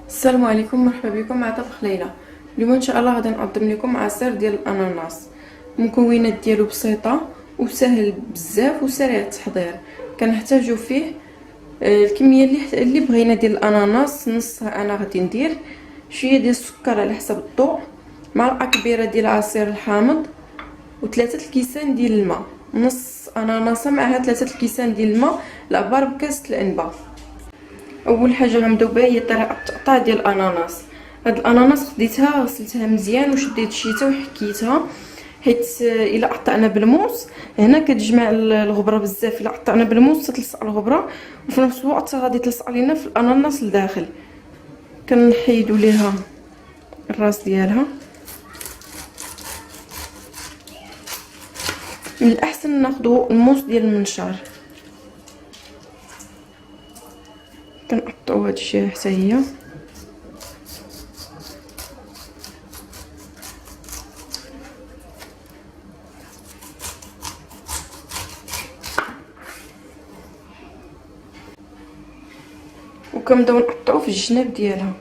السلام عليكم، مرحبا بكم مع طبخ ليلى. اليوم ان شاء الله غادي نقدم لكم عصير ديال الاناناس. المكونات ديالو بسيطه وسهل بزاف وسريع التحضير. كنحتاجو فيه الكميه اللي بغينا ديال الاناناس. نصها انا غادي ندير شويه ديال السكر على حسب الذوق، معلقه كبيره ديال العصير الحامض، وثلاثه الكيسان ديال الماء. نص اناناسه معها ثلاثه الكيسان ديال الماء العبار بكاسه الانبه. اول حاجه غنبداو بها هي طريقه التقطيع ديال الاناناس. هاد الاناناس خديتها غسلتها مزيان وشديت الشيته وحكيتها، حيت الا قطعنا بالموس هنا كتجمع الغبره بزاف. الا قطعنا بالموس تتلصق الغبره، وفي نفس الوقت غادي تلصق لينا في الاناناس لداخل. كنحيدوا ليها الراس ديالها. من الاحسن ناخذوا الموس ديال المنشار. كنقطعوا هادشي حتى هي. وكنبداو نقطعو في الجناب ديالها.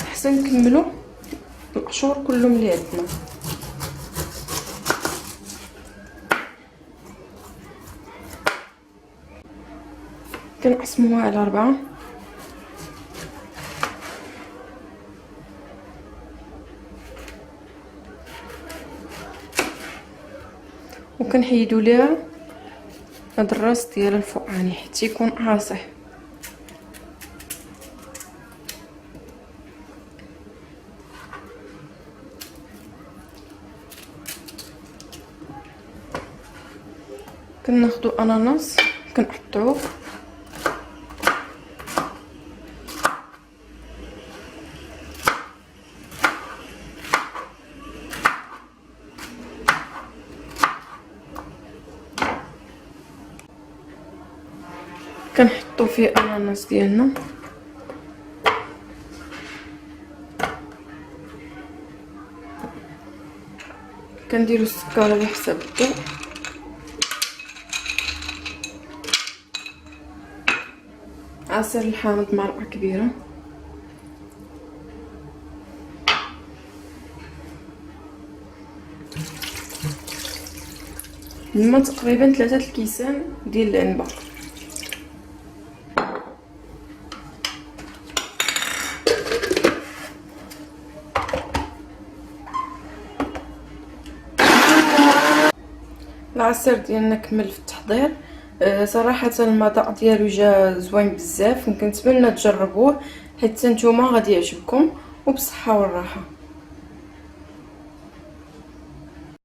احسن نكملو القشور كلهم اللي عندنا. كنقسموها على 4. وكنحيدوا ليها هاد الراس ديال الفوقاني حتى يكون قاصح. كناخذوا اناناس كنقطعوه كنحطوا فيه اناناس ديالنا. كنديروا السكر على حسب الذوق. عصير الحامض معلقه كبيره. الماء تقريبا 3 الكيسان ديال العنبه. العصير ديالنا كمل في التحضير. صراحه المذاق ديالو جا زوين بزاف، وكنتمنى تجربوه حيت نتوما غادي يعجبكم، وبصحه والراحه.